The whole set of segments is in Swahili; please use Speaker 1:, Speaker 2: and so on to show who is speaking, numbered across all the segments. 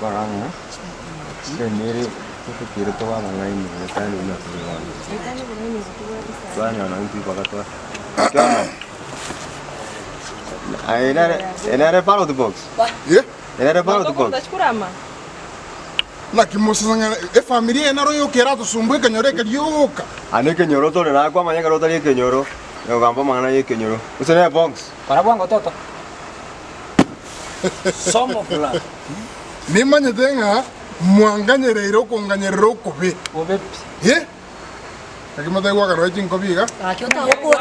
Speaker 1: parang sendiri itu kira tu orang lain ni kan ini tu orang nanti pakai tu ini ada paro tu box
Speaker 2: ya
Speaker 1: ini ada paro tu box
Speaker 2: la kimosanga familia na royo kerato sumbwe kanyore kalioka
Speaker 1: ane kenyoro tu na kwa manya kalau tadi kenyoro yo gampa mana ye kenyoro usene box
Speaker 3: para buang toto somo pula
Speaker 2: ni manya denga muanganyerero konganyerero kobe
Speaker 3: obe
Speaker 2: ye akimata igual que no hay cinco vigas
Speaker 4: Aquí otra okura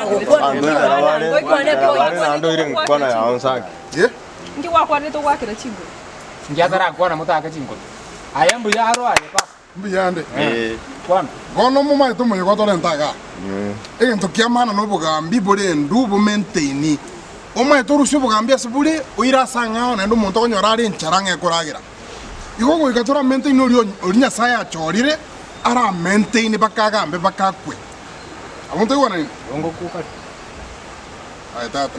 Speaker 1: ando iring kona ya onsak
Speaker 2: ye
Speaker 5: ngi wa kwa neto wa kira chingo
Speaker 3: ngiatara kwana mutaka chingo ayambu yaro ayepa
Speaker 2: mbiyande
Speaker 3: kwana
Speaker 2: gono mo mai to mo yogo to lentaga egen to kiamana no bogambi bore ndubo maintain o mai to rusho bogambi asbure o ira sanga na ndo monto nyorari ncharange koragira igogo ikatora maintain no orinya saya chorire ara maintain bakaga mbe bakakwe amonto wana ni
Speaker 3: ongo kuka
Speaker 2: ai tata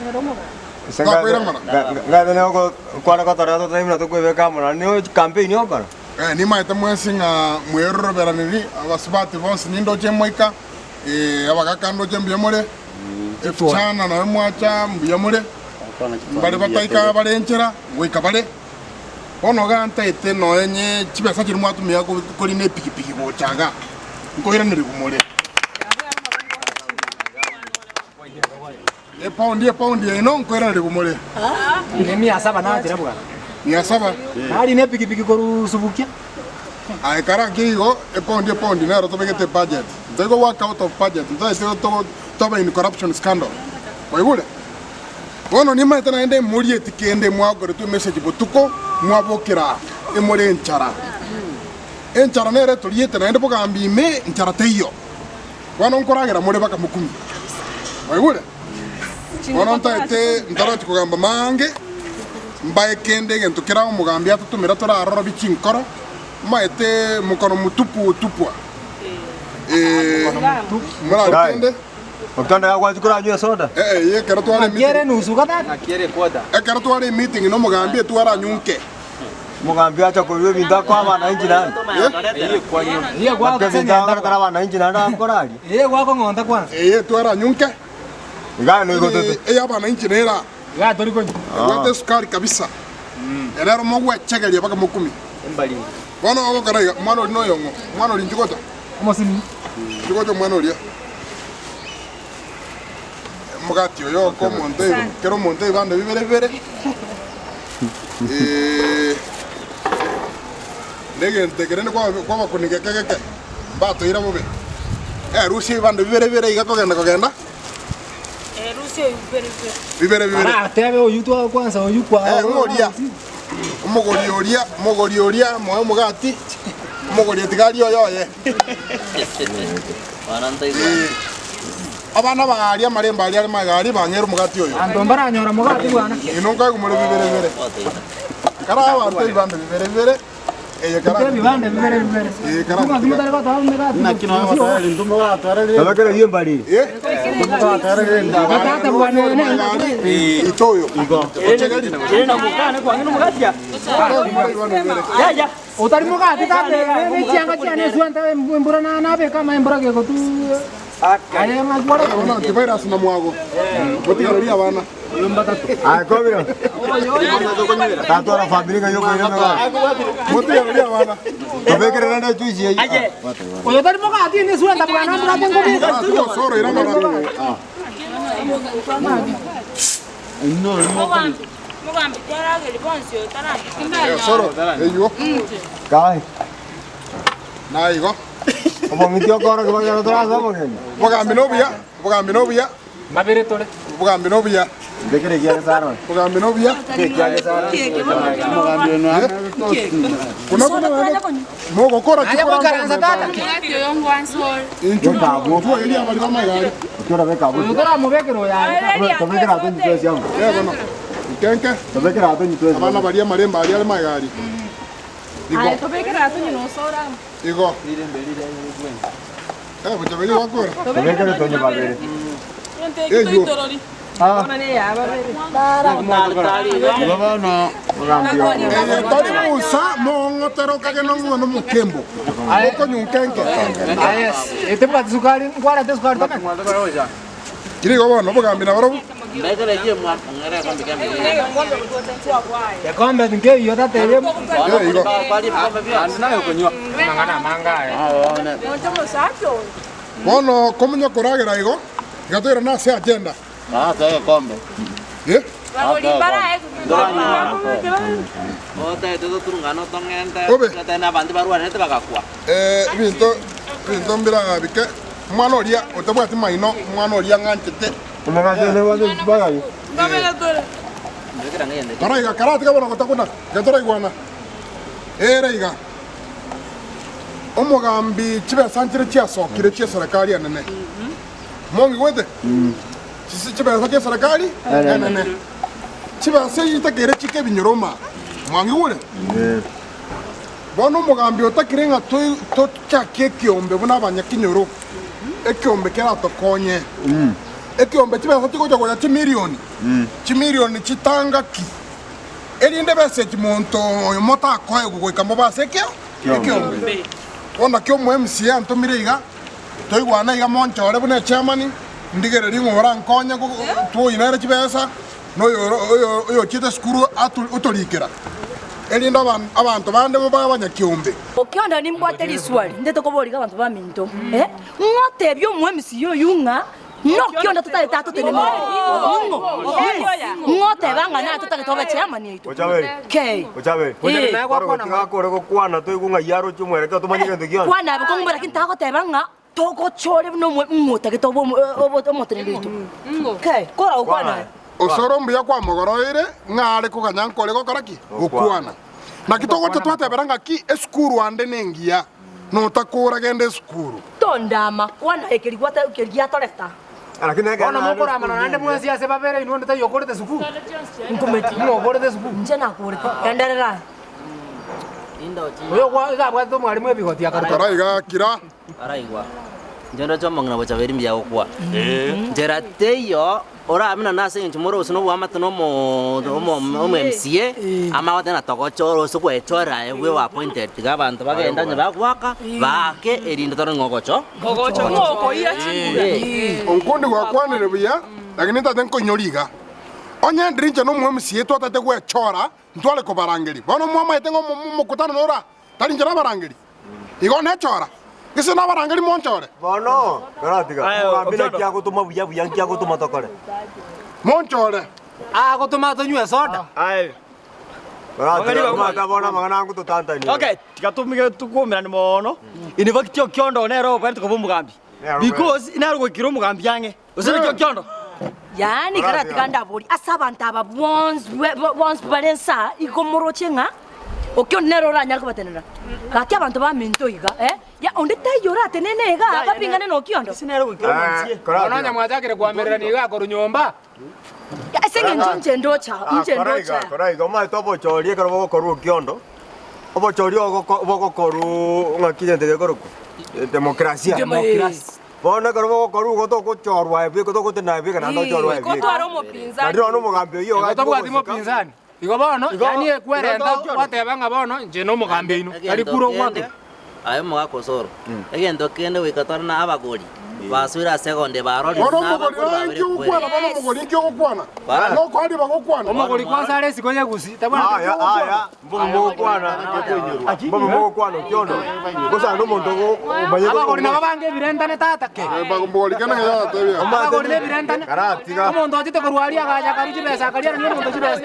Speaker 1: Gak ada ko kwana ko tara to time na to ko be kamera ni campaign yo kana
Speaker 2: ni mai ta mwesinga mwero beraniri abasubati bonse nindo chemoika abagaka ndo chembiyamore chana na mwacha mbiyamore bale bataika bale enchera goika bale ono ganta ite no enye chibesa chiri mwatu miya ko line pikipiki bochaga ngo ira niri kumole paundi ino ngo ira niri kumole
Speaker 3: ni mia saba na tira bwana
Speaker 2: mia saba
Speaker 3: hali ne pikipiki ko subukia
Speaker 2: ai kara kigo paundi na roto begete budget they go work out of budget they to in corruption scandal waigule wono ni mai tana ende muri etikende mwagore tu message botuko mwabokira emore enchara nere tuliete na ende bogambi me enchara teyo wono nkoragira muri baka mukumi waigule wono ntaite ndaro tikugamba mange mbaye kende gento kira umugambi atutumira turarora bikinkoro maete mukono mutupu tupwa mura kende
Speaker 1: Okiondo ya kwa chukura nywe soda
Speaker 2: ye kera twale meeting
Speaker 3: quiere nusu kata
Speaker 1: quiere quota
Speaker 2: kera twale meeting no mugambi twara nyunke
Speaker 1: mugambi acha ko ywe binda kwa bana inji nani
Speaker 3: ye kwa
Speaker 1: kusenda tara bana inji nani amkorali
Speaker 3: ye kwa ko ngonda kwanza
Speaker 2: ye twara nyunke
Speaker 1: ngano iko toto
Speaker 2: ya bana inji nera
Speaker 3: ya tori ko
Speaker 2: wote sukari kabisa era mo gwa chegelia baka mukumi
Speaker 1: mbali
Speaker 2: wana wako kara mwana no yongo mwana linjikota
Speaker 3: como si
Speaker 2: njikota mwana olia mugati yo ko monte kero monte bande vivere negente kerene kwa bakunike keke bato ira bobe rusi bande vivere igakogenda kogenda
Speaker 5: rusi vivere
Speaker 3: ara tebe oyutu kwanza oyukwa
Speaker 2: mogori oria moyo mugati mogori tigari yoye abana baria maremba ari magari banyero mugati oyo
Speaker 3: andombara nyora mugati bwana
Speaker 2: inonga kumure vivere kara abantu ibande vivere kara
Speaker 3: ibande vivere
Speaker 2: kara
Speaker 3: kimutare ko tawo mugati
Speaker 2: na kino batare ndumba batare
Speaker 1: tabakera hiyo mbali
Speaker 3: batata bwana ne
Speaker 2: itoyo
Speaker 3: na mukane kwa ngino mugati ya utari mugati tabe ne chianga chiane suanta mbura na be kama mbura ke ko tu aya magwara
Speaker 2: ona antivirus na mwago botigaria bana
Speaker 1: Kobiro tato la fabrica yo ko yema
Speaker 2: botigaria bana
Speaker 1: tabekera nanda tuji
Speaker 3: aje oyo tari mugati ne suanta bwana mbura tengo
Speaker 2: Osoro ira mara
Speaker 5: mugambi tera ke libonsi otara
Speaker 2: Osoro eyo
Speaker 1: kai
Speaker 2: na igo
Speaker 1: obo mitio koro ke bagara tola sabo ke
Speaker 2: bogambi no bia
Speaker 3: mabere tole
Speaker 2: bogambi no bia
Speaker 1: dekere kiale saro
Speaker 2: bogambi no bia
Speaker 1: kiale saro
Speaker 2: bogambi no kuna mogo kora
Speaker 3: aya karanza tata
Speaker 5: ngati yongo ansol
Speaker 2: inchu kabo tu eli abali kama gari
Speaker 1: kiora be kabo
Speaker 3: ukora mubekero ya
Speaker 1: tabekera atonyi twesi yangu
Speaker 2: bono kenke
Speaker 1: tabekera atonyi twesi
Speaker 2: abana balia maremba ali magari
Speaker 5: ai tobekera atunyi no sora
Speaker 2: igo Bochaberi wakora
Speaker 1: tabekera tonyi babere
Speaker 5: yente kitorori
Speaker 2: Tari musa mongotero kageno ngono mukembo. Oko nyunkenke.
Speaker 3: Yes. Ete bwa sukari, ngwara te sukari tama.
Speaker 2: Kiri go bono bogambi na baro.
Speaker 3: Ya kombe nge yo ta tele.
Speaker 2: Igo. Bono komunyo koragera igo. Gatera na se agenda.
Speaker 6: Te kombe.
Speaker 2: Eh? Vinto mbira bike. Mwana oria otabwati maino, mwana oria nganchete. Karaiga karati kabona kotakuna. Gatora igwana. Reiga. Omugambi chibe santire chiaso kire chia serikali anene. Mongi wete. Chibe santire serikali anene. Chiba seyi takere chike binyoroma. Mwangi ule. Bono mugambi otakirenga to chake kiombe bona abanyakinyoro. Ekiombe kera tokonye. Ekiombe chiba satiko jogo ya milioni. Milioni chitanga ki. Elinde bese chimonto yomota akoye gugo ikambo basekeo. Ekiombe. Bona kyo mu MCA ntomiriga. Toigwana iga monchore bune chairman. Ndigere ringora nkonya tu inere chibesa. No yo chita skuru utolikera. Elinda abantu bande mo babanya kiombe.
Speaker 4: Okiondo ni mbwateli swali. Ndete kobolika abantu ba minto. Ngote byo mu MCA yunga. No kionda tutaleta tutenemo. Ngote banga na tutaketoba chairman yetu.
Speaker 1: Bochaberi.
Speaker 4: Okay.
Speaker 1: Bochaberi.
Speaker 3: Na kwa kona
Speaker 1: ngakore ko kwana to igunga yaro chumwere ka tumanyike ndokiona.
Speaker 4: Kwana bikombera kintako tebanga. Toko chole no mwota ketobo omotenendo itu. Okay. Kora ukwana.
Speaker 2: Osoro mbuya kwa mogoroire ngare ko kanyankole ko karaki okwana. Na kitoko twatebera ki eskuru ande nengia. No takura gende eskuru.
Speaker 4: Tondama kwana ekirigwata ukirigia toreta.
Speaker 1: Lakini
Speaker 3: Ona mokora mana nande mwezi ase babere ino ndeta yokorete suku. Nkometi no korete suku.
Speaker 4: Njena korete. Enderera.
Speaker 3: Oyo kwa ga to mwalimu ebigoti akarata.
Speaker 2: Karaiga kira.
Speaker 6: Araigwa. Njendo chomong na Bochaberi mbya okwa. Njera teyo ora amina nase nchimoro usino bwa matano mo MCA ama watena togochoro sokwe chora ewe wa appointed gabantu bagenda nyabakwaka bake erinda toro ngogocho
Speaker 5: ngoko iya chingura
Speaker 2: Onkundi kwa kwanire buya lakini tate nkonyoriga. Onye ndrinje no mu MCA to tate kwe chora ntwale ko barangeri. Bono mama etengo mukutano nora tali njera barangeri. Igo ne chora. Kisi na barangeri monchore.
Speaker 1: Bono, karatiga. Ngambira kya gutuma buya buya kya gutuma tokore.
Speaker 2: Monchore.
Speaker 3: Gutuma tonywe soda.
Speaker 1: Ai. Karatiga mata bona magana ngutu tanta ni.
Speaker 7: Okay, tikatumike tukumira ni mono. Inivakiti Okiondo nero bari tukomugambi. Because inaro kiro mugambi yange. Usire Okiondo.
Speaker 4: Yani karatika ndabori asabanta aba once balensa igomorochenga. Okiondo nero ranya kubatenera. Kati abantu ba minto iga ya onde tayora tenene ga kapingane no Okiondo.
Speaker 7: Sinero kiro mwanzie.
Speaker 3: Onanya mwazakire kwamerera ni ga korunyomba.
Speaker 4: Ya senge nje ndocha.
Speaker 1: Karaiga ma topo chori karo boko koru Okiondo. Obo chori boko koru ngakije ndege koruko. Demokrasia. Bona karo boko koru goto ko chorwa ebi goto ko tena ebi kana ndo chorwa ebi.
Speaker 5: ko twaro mo pinza
Speaker 1: Ndio no mugambi yo ga.
Speaker 3: Goto bwatimo pinzani. Igo bono yani ekwerenda watebanga bono nje no mugambi ino. Ali kuro kwato.
Speaker 6: ayo mwaka Osoro egendo kende wikatarna abagori baswira sekonde barori
Speaker 2: na abagori ukwana bano mugori kyo ukwana. No kwandi bagokwana.
Speaker 3: Omugori kwanza ale sikonye Gusii. Tabana.
Speaker 1: Aya. Mbomo kwana kekenyuru. Mbomo kwana Okiondo. Kosa ndo mondo umaye.
Speaker 3: Abagori nababange birendane tatake.
Speaker 2: Bagomugori kana ya tebya.
Speaker 3: Abagori ne birendane.
Speaker 1: Karatiga.
Speaker 3: Omondo atite kurwali agaja kariji besa akalia ni omondo chibesa.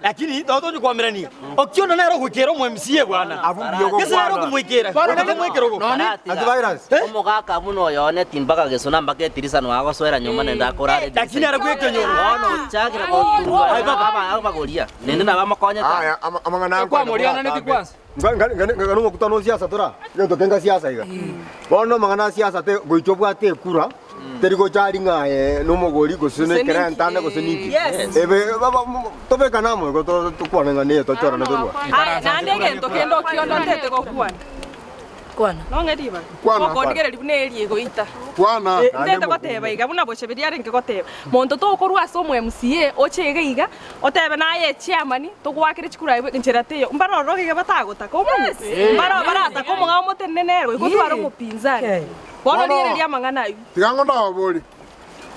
Speaker 7: Lakini toto ni kwamirani. Okiondo nero kukero mu MCA bwana.
Speaker 1: Avumbiyo ko
Speaker 7: Gesare kumwikera. Kumwikera ko.
Speaker 1: Antivirus.
Speaker 6: omugaka muno yone timbaka gesona mbake tirisano wako swera nyuma nenda korare.
Speaker 7: Lakini ara kwekanyoro.
Speaker 6: Ono chakira ko tuwa. Baba abagoria. Nende na bamakanya ta.
Speaker 1: Aya amangana
Speaker 3: Kwa moriana ne tikwanza.
Speaker 1: ngano mukutano siasa tora. Ngento kenga siasa iga. Bono mangana siasa te goichobwa te kura. Terigo chari ngae no mogori go sune kera ntanda go suniki. Ebe baba tobe kanamo go to kwana ngane to chora na dorwa.
Speaker 5: aya nande gento kendo Okiondo ntete ko kwana
Speaker 4: Kwana.
Speaker 5: Nongeriba.
Speaker 2: Kwana.
Speaker 5: Kondigere libuneri goita.
Speaker 2: Kwana.
Speaker 5: Ndete goteba iga buna Bochaberi arenge goteba. Monto to korwa aso mu MCA ochege iga otebe naye chairman to gwakire chikura ibe ncherateyo. Mbaro roge batagota ko mu. Mbaro barata ko mu ngamo tenenero igotwara mupinzani. Bono ndigereria mangana yu.
Speaker 2: Tigango ndabori.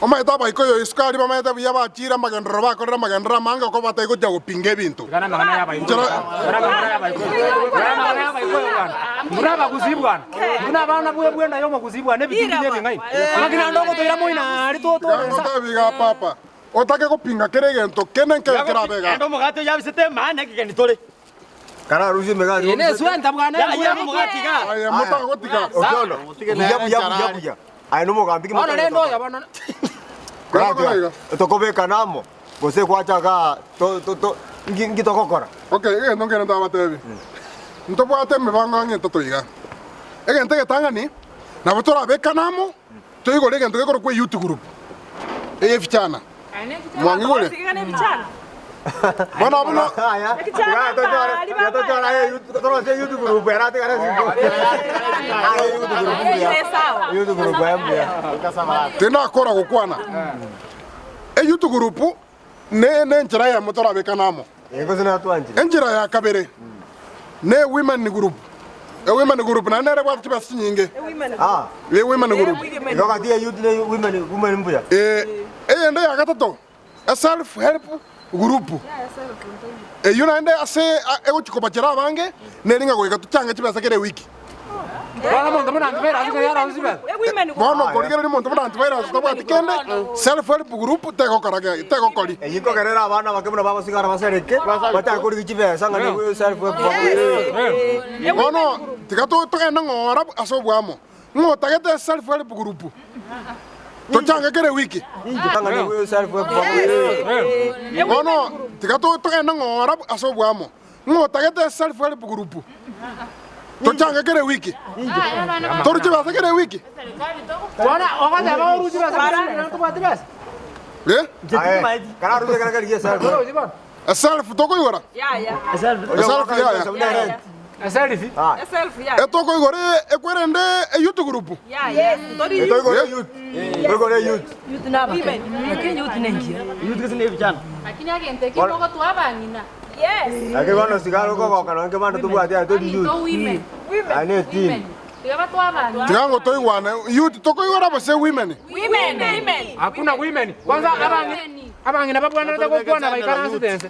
Speaker 2: Omaita baikoyo iskari bamaita biya bachira magendro bakorera magendra manga ko bata iko jago pinge bintu.
Speaker 3: Kana magana ya baikoyo. Kana magana ya baikoyo. Kana magana ya baikoyo bwana. Muraba kuzibwana. Muna bana buye na yomo kuzibwana bitingi nyenye ngai. Magina ndoko to iramo ina ari to.
Speaker 2: Tigango biga papa. Otake ko pinga keregento kenen ke kerabega.
Speaker 7: Ndo mugato yabisete mane kigeni tole.
Speaker 1: Kana ruzi mega.
Speaker 3: Ene swenta bwana.
Speaker 7: Ya mugati ga.
Speaker 2: Aya mota gotika.
Speaker 1: Okiondo. Buya. Ai no mugambi ki.
Speaker 3: Ona lendo ya bwana.
Speaker 1: Tokobeka namo. Gose kwachaga to ngitokokora.
Speaker 2: Okay, ege ngena ndaba tebi. Ntopo ate mebanga ngento toiga. Ege ntege tangani. Na botora beka namo. Toigo lege ntege ko YouTube group. Eye fichana. Mwangi gole.
Speaker 5: Sigane bichana.
Speaker 2: Bana bana.
Speaker 1: Aya. Ya to jara YouTube group era te gara singo. YouTube group ya.
Speaker 2: Tena kora gukwana. YouTube group ne njira ya motora beka namo.
Speaker 1: Ego zina twanji.
Speaker 2: Njira ya kabere. Ne women group. Women group na nere kwa tibasi nyinge.
Speaker 1: Ah.
Speaker 2: Women group.
Speaker 1: Ego katia youth ne women mbuya.
Speaker 2: Ende ya gatato. Self help group. Yuna ende ase ego chikobachira bange neringa goiga tuchanga chibasa kere wiki.
Speaker 3: Bwana muntu muna Antivirus azike yara uzibe.
Speaker 2: Bono korigere ni muntu muna Antivirus to bati kende self help group tego karage tego koli.
Speaker 1: Yiko kerera abana bakemuna baba Sigara basereke bata kuri kichibesa ngani self help.
Speaker 2: Bono tigato to enda ngora aso bwamo. Ngota gete self help group. Tuchanga kere wiki.
Speaker 1: Ngani self help.
Speaker 2: Bono tigato to enda ngora aso bwamo. Ngota gete self help group. Tuchanga kere wiki. Toruchi basa kere wiki.
Speaker 3: Bwana wakati aba uruji basa na tubati basa.
Speaker 1: Kana ruzi kana kari self.
Speaker 2: Self toko igora.
Speaker 5: Ya.
Speaker 2: Self ya.
Speaker 3: Selfie.
Speaker 5: Self ya.
Speaker 2: Etoko igore ekwerende YouTube group.
Speaker 5: Ya. Tori
Speaker 1: Ego go youth. Ego go youth.
Speaker 4: Youth na women. Lakini youth nengia.
Speaker 7: Youth kizine vijana.
Speaker 8: Lakini agente kiko tu abangina.
Speaker 5: Yes.
Speaker 1: Ake bana Sigara ko kana nke bana tubu ati to youth.
Speaker 8: Women.
Speaker 1: Ane team.
Speaker 8: Tiga tu abangina.
Speaker 2: Tigango to igwana youth toko igora base women.
Speaker 5: Women.
Speaker 3: Hakuna women. Kwanza abangina babwana ndako kuona baikara nsidense.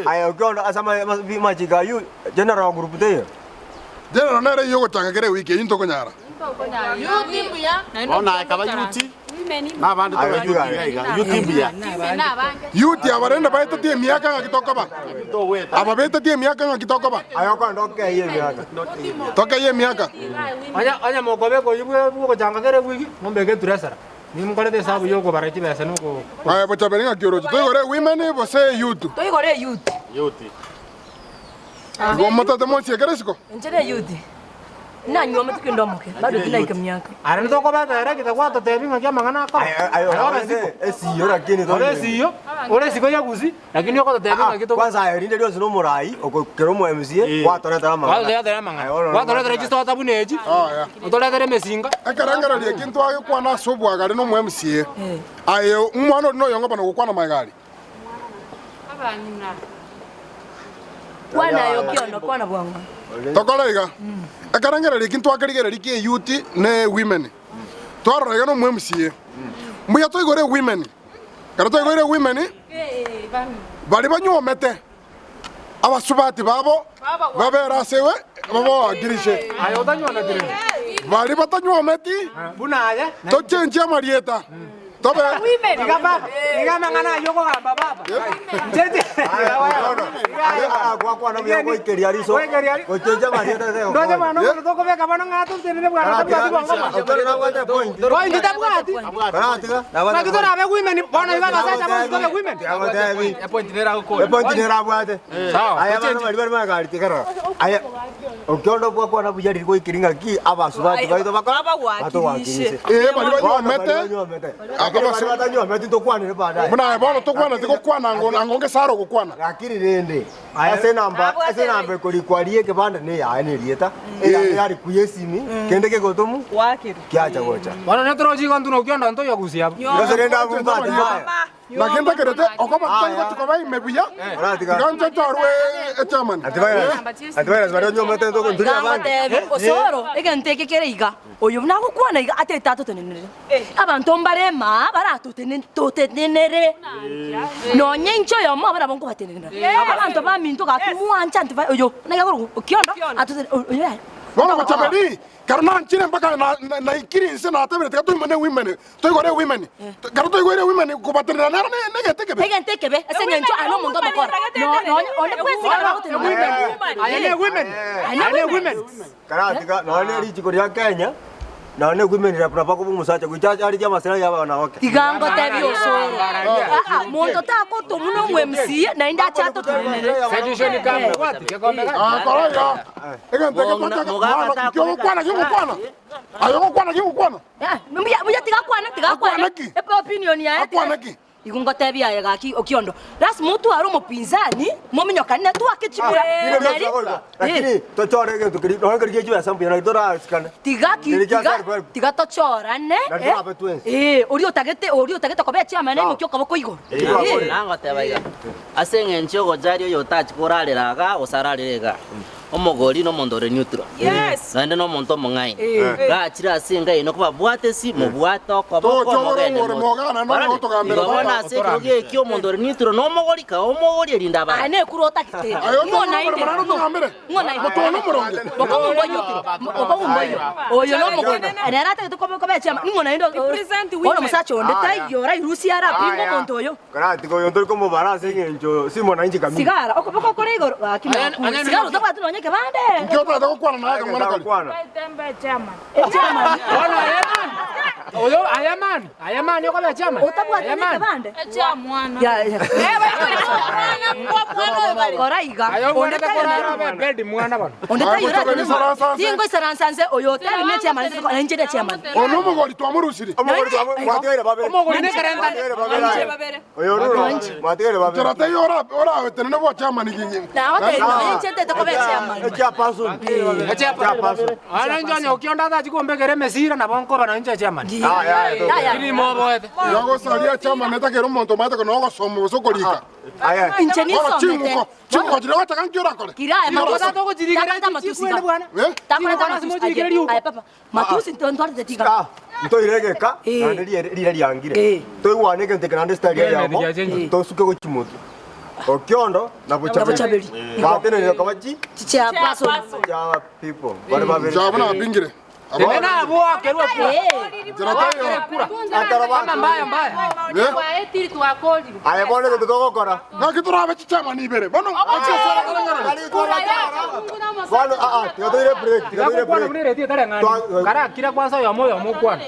Speaker 1: Aya Okiondo asama machiga you general group there.
Speaker 2: Jeno nere yogo changa kere wiki into konyara.
Speaker 8: YouTube ya.
Speaker 9: Ona akaba yuti
Speaker 8: Women.
Speaker 9: na bandu to yuti ya
Speaker 8: Na bange.
Speaker 2: Youth abarenda baita tie miaka ngakitoka ba. Aba baita tie miaka ngakitoka ba.
Speaker 1: Ayo kwa ndoke ye miaka.
Speaker 2: Toka ye miaka.
Speaker 3: Anya mokobe ko yibwe ko janga kere wiki mombege turesara. Ni mukole de sabu yoko barati basa nuko.
Speaker 2: Aya Bochaberi ngakiro. To igore women base youth.
Speaker 4: To igore youth.
Speaker 9: yuti
Speaker 2: Gomata de monsi keresiko.
Speaker 4: Njere youth. Na nyoma tukindo moke. Bado tunaika miaka.
Speaker 3: Ara ndoko ba era kitakwa to tebi ngakia mangana ko.
Speaker 1: Ayo esiyo lakini to.
Speaker 3: Ore siyo. Ore siko ya Gusii lakini yoko to tebi ngakito.
Speaker 1: Kwanza ayo rinde lyo sino murai okero mu MCA watore tara manga.
Speaker 3: Wale ya tara manga. Watore register tabu neji.
Speaker 2: Aya.
Speaker 3: Utole tere mesinga.
Speaker 2: Akarangara lie kintu ayo kwana sobu agari no mu MCA. Ayo umwana no yonga bana kwana magari.
Speaker 8: Abangina.
Speaker 4: Kwana Okiondo kwana bwanga.
Speaker 2: Tokolega. Akarangara lie kintu akarigera likie youth ne women. Twara no mu MCA. Mbuya to igore women. Kara to igore women. Bali banyomete. Abasubati babo. Babera sewe. Babo agirishe.
Speaker 3: Ayo tanyona dire.
Speaker 2: Bali batanyometi.
Speaker 3: Bunaya.
Speaker 2: To change amarieta. Tobe.
Speaker 3: Iga baba. Iga mangana yoko ga baba. Jeje.
Speaker 1: Kwa na myo ko keria riso. Ko chenja marieta de.
Speaker 3: Ndo je bana ko to ko be ka bana ngatu tene bwana tabu bwana.
Speaker 1: Okera kwa te point.
Speaker 3: Point tabu ngati.
Speaker 1: Kana tiga.
Speaker 3: Na kitu na be women bwana iga basa tabu ko be women.
Speaker 1: Ago te bi.
Speaker 7: Point nera ko.
Speaker 1: E point nera bwate.
Speaker 3: Sawa.
Speaker 1: Aya bana bali bali gari tikara. Aya. Okiondo kwa na bujari ko ikiringa ki abasubati baito bakora. Bato wakirishe.
Speaker 2: Bali banyomete.
Speaker 1: Akaba batanyo meti tokwanire baadaye.
Speaker 2: Muna bono tokwana tikokwana ngonge saro gukwana.
Speaker 1: Lakini rende. Ase namba kulikwalie kibanda ne ya ni rieta. Yari kuyesimi kende ke gotomu.
Speaker 5: Wakiri.
Speaker 1: Kiacha gocha.
Speaker 3: Bwana netro jiga ntuno Okiondo nto ya Gusii hapo.
Speaker 1: Yoserenda bumbati.
Speaker 2: Nakenda kerete okoba tango tikoba imebuya. Ganja tarwe echaman.
Speaker 1: Antivirus bado nyoma tendo ko ndira bandi.
Speaker 4: Osoro egente kereiga. Oyo nako kwana iga ate tato tenenere. Abantu mbarema barato tenenere. No nyencho yo mo bara bonko batenenere. Abantu ba minto ga kumwancha Antivirus oyo nagakoro Okiondo atote oyo.
Speaker 2: Bona Bochaberi karna nchine mpaka na ikiri nse na atabere tikato imene women to igore women karato igore women kubaterera na negete kebe
Speaker 4: ese nyencho ano mundo bokora no onde kwesi ga bakote
Speaker 3: women
Speaker 1: karatika no ne ri chiko ya Kenya na ne women ra prapa ko musacha kuchacha ari jama sera ya wanawake
Speaker 4: tigango tebi Osoro mundo tako to muno mwemsi na inda chato tenenere
Speaker 3: solution kama wati kekombe
Speaker 2: koroya egente kikukwana
Speaker 4: muya tigakwana epe opinion ya ete igungo tebi ya gaki Okiondo ras mutu aro mupinzani mominyoka ne tu akichibura
Speaker 1: lakini tochore ge tukiri no ngari ge sambu na dora skana tiga
Speaker 4: tochora ne ori otagete kobe chama ne mukyo kaboko igoro
Speaker 6: nango tebaiga asenge nchogo jari yo touch korariraga osarariraga omogori no mondore neutral
Speaker 5: yes
Speaker 6: nande no monto mongai gachira asinga ino kuba bwate si mubwato koboko mogene bona sekroge kyo mondore neutral no mogori ka omogori erinda ba
Speaker 4: ane kurota kite ngona oyo no mogori anarata to kobe chama ngona indo
Speaker 5: present we
Speaker 4: ono musacho onde tayo ra irusi ara pingo monto yo
Speaker 1: karati ko yondo como balance ngenjo simo na inji kamili
Speaker 4: sigara okopoko kore igoro akina sigara to patu nonye kebande
Speaker 2: Okiondo atakukwana na yaka mwana kali
Speaker 8: Tembe chama.
Speaker 3: Bwana Ayaman yoko ba chama
Speaker 4: utapwa kebande
Speaker 8: Echa mwana.
Speaker 4: ya kora iga
Speaker 3: onde kora bed mwana bana
Speaker 4: onde tayo ra tingo isaransanze oyo tayo ne chama na inje de chama
Speaker 2: ono mogori twamurusiri
Speaker 1: mwatigere babere
Speaker 3: omogori ne karenda
Speaker 1: oyo ruro mwatigere babere
Speaker 2: jarate ora tenene bo chama ni kingi
Speaker 4: na wote inje de kobe chama
Speaker 1: echa paso
Speaker 3: ana njanya Okiondo da chikombe kere mesira na bonko bana nje chama ili moboete
Speaker 2: yago salia chama neta kero monto mate kono go somo sokolika
Speaker 1: aya
Speaker 4: inje ni
Speaker 2: chingo jira wata kan kyora kole
Speaker 4: kiraya
Speaker 3: makosa to kujirigera chikwende bwana
Speaker 4: tamana ay papa matusi ntwarte de tiga
Speaker 1: to iregeka na rira riangire to iwane ke tekrande style ya mo to suke go chimutu Okiondo na Bochaberi batene ne kabaji
Speaker 4: chicha paso
Speaker 1: ya people bari babere
Speaker 2: jabuna bingire
Speaker 3: tena abo akerwa
Speaker 1: ataraba
Speaker 8: Kwa eti tu akoli.
Speaker 1: aya bone de to kora
Speaker 2: na kitura be chama ni bere bono
Speaker 1: bano tigadire break
Speaker 3: mune reti tare ngani kara kira kwanza yo moyo mokwana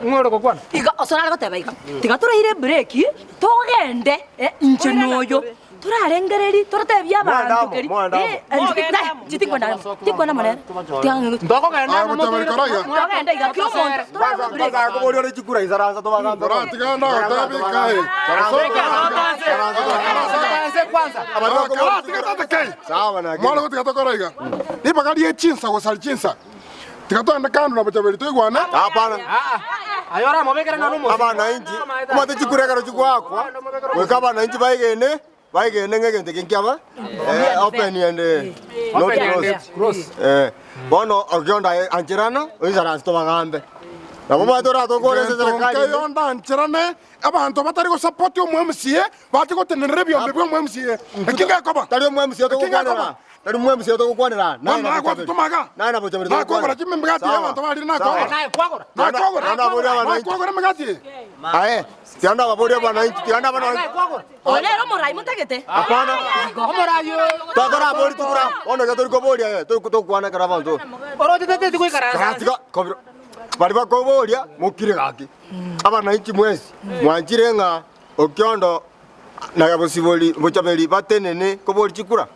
Speaker 3: ngoro ko kwana
Speaker 4: iga osona ko teba iga tigatura ire break togende inche noyo turarengereri turatebya abantu keri tikwenda manera
Speaker 3: ndoko genda
Speaker 2: Bochaberi koroya
Speaker 4: togende iga kyo monto
Speaker 1: baza ko bori ori chikura izaranza to baga
Speaker 2: ora tiganda tabi kai
Speaker 3: kwanza
Speaker 2: abana tigata kai
Speaker 1: sawa na
Speaker 2: mwana ko tigata koroya ni bagari yechinsa go salchinsa tigata anda kanu na Bochaberi to igwana
Speaker 1: hapana
Speaker 3: ayora mobekera na numo
Speaker 1: abana inji kumate chikura karo chikwakwa weka abana inji baigene ngegente kinkiaba open and not
Speaker 3: cross
Speaker 1: bono Okiondo anchirana oizaranza to bagambe nabo batora to gore serikali
Speaker 2: Okiondo anchirane abantu batari go support OMWANCHI bati go tenere byombe OMWANCHI kinga koba
Speaker 1: tari OMWANCHI to kukwanira tari OMWANCHI to kukwanira
Speaker 2: na kwa tumaga
Speaker 1: na Bochaberi
Speaker 2: na kwa chimbe mbagati abantu bali na kwa
Speaker 3: na
Speaker 2: kwa mbagati
Speaker 1: aye tianda baboria bana inchi tianda bana
Speaker 4: olero morai mutagete
Speaker 1: hapana
Speaker 3: omorayo
Speaker 1: tadora bori tukura ono ga tori ko boria to kwana karava ndo
Speaker 3: oro tete tiko ikara
Speaker 1: katika Kobiro bari bako boria mukire gaki abana inchi mwezi mwanjire nga Okiondo na Bochaberi batenene ko bori chikura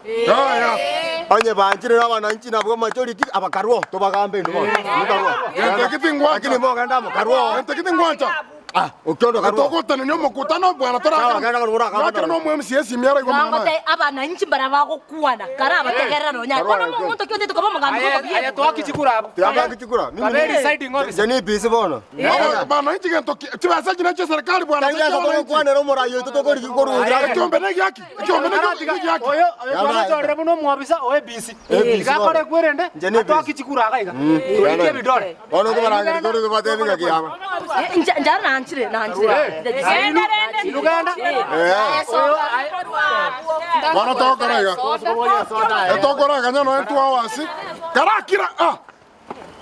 Speaker 1: Anye banjire n'abananchi nabwo majority abakarwo tobagambe ndo.
Speaker 2: Ntakitengwa.
Speaker 1: Lakini moga ndamo karwo.
Speaker 2: Ntakitengwa.
Speaker 1: Okiondo karwo.
Speaker 2: Atokotana nyo mukutano bwana tora. Yakira no mu MCS imyara iko mama.
Speaker 4: Ngote abananchi barabako kuana kara bategerera no nya. Kono muntu kyo ndito kama mugambi ko biye.
Speaker 3: Aya toa kichikura hapo.
Speaker 1: Tiamba kichikura.
Speaker 3: Kaberi side ng'ombe.
Speaker 1: Jeni bisi bono.
Speaker 2: Bananchi gento tibasa kina cha serikali bwana.
Speaker 1: Tanga to kwana no mora yo to ko rikoru.
Speaker 2: Kiombe ne yaki. Kiombe ne yaki.
Speaker 3: Oyo bwana tore muno mwabisa OBC. Gakore kwerende. Toa kichikura akaiga. Tulike bidore.
Speaker 1: Ono ko baranga ko bate binga kiyama.
Speaker 4: Njara nanchire.
Speaker 3: Luganda.
Speaker 2: Bwana tokoraiga. Tokoraiga nyono entu awasi. Karakira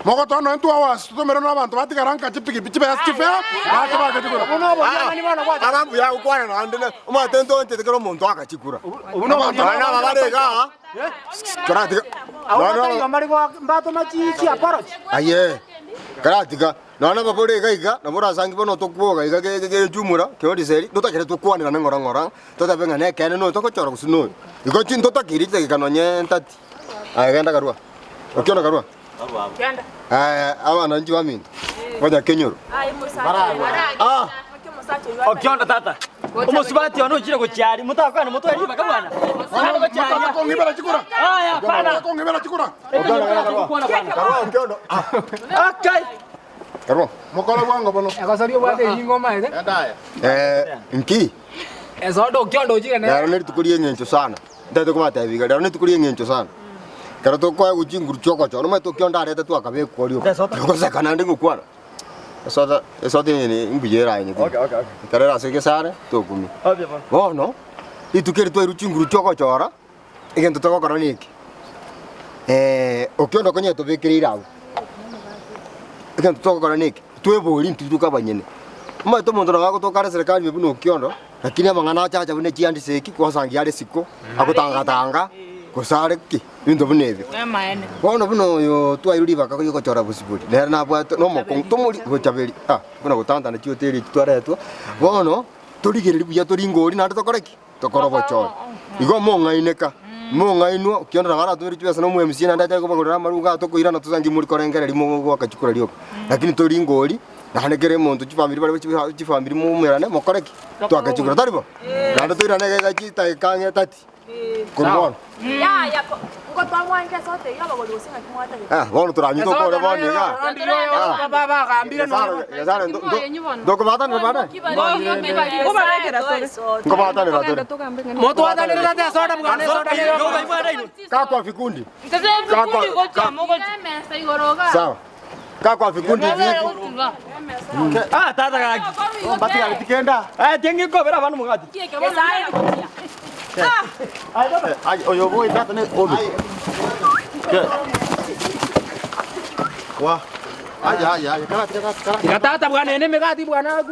Speaker 2: Mogoto no entu awasi tutomero n'abantu batigaranka chipiki bichibe chifea. Ataba kachikura.
Speaker 3: Uno bwana ni bwana kwa.
Speaker 1: Arambu ya ukwana na andene. Uma tento nte tekero muntu akachikura. Uno bantu bana babarega. Karatika.
Speaker 3: Awatari ngamari kwa mbato machi approach.
Speaker 1: Aye. Karatika. Nana babore gaiga na mura sangi bono tokuoga iga ke jumura ke odiseri tutakire tukwanira ngora tutabenga ne kene no tokochora kusuno iko chin tutakiri te kanonye ntati agenda karua Okiondo karua
Speaker 8: Kenda.
Speaker 1: Abana nji baminda baja kenyoro
Speaker 7: Okiondo tata umusubati wano chire kucyari mutakwana muto yari bakabwana hano kucyari
Speaker 2: ko ngibera chikura
Speaker 7: pana
Speaker 2: ko ngibera chikura
Speaker 1: karua Okiondo
Speaker 7: akai
Speaker 1: karua
Speaker 2: mokolo bwango bono
Speaker 3: Akasario bwate ingoma ide.
Speaker 1: nki
Speaker 3: Ezodo Okiondo chire ne.
Speaker 1: Daro ne tukuriye ngencho sana ndate ko mata biga daro ne tukuriye ngencho sana karo to kwa ujinguru choko chono ma to Okiondo arete tu akabe korio ko sakana ndingu kwana Esote ni mbijera ni. Okay. Karera se Gesare to kumi. Bono. Itukeri to iruchinguru choko chora. Igento to koroniki. Okiondo konye to bekirira. Igento to koroniki. Twebori ntutuka banyene. Mama to mondo wako to kare serikali bebuno Okiondo. Lakini amangana chacha bune chiandi seki kwa sangiare siko. Akutanga Gusare ki bindo bunebi. Bono buno yo twairuri baka ko chora busibuli. Nera na bwa no mo kong tumuri Bochaberi. Buno gutanda na chioteri twaretwa. Bono turigiriri buya turingori na tokoreki. Tokoro bochora. Igo mongaineka. Mongainwa Okiondo ngara tumiri chwesa no mwemsi na ndaje ko bagora maruga to kuira na tusangi muri korengera limo go akachukura lioko. Lakini turingori na hanekere muntu chifamiri bale chifamiri mu mwerane mokoreki. To akachukura taribo. Na to irane ga chita kange tati. Kurban.
Speaker 8: Ya, ngoto mwange sote yaba goli usinga kimwata.
Speaker 1: Bono turanyi to kore boni ga.
Speaker 3: Baba kambira no.
Speaker 1: Gesare ndoko bata ne bata. Ngo bata ne bata.
Speaker 3: Moto wata ne rata soda bugane soda
Speaker 7: yo.
Speaker 1: Kakwa vikundi.
Speaker 8: Sawa.
Speaker 1: Kakwa vikundi vipi?
Speaker 7: Tata kaki.
Speaker 1: Bati ya tikenda.
Speaker 7: Tengi ko bera banu mugati.
Speaker 9: Ai oyo boy tata ne obi. Wa. Aja kara.
Speaker 3: Tata bugane ne megati bugana.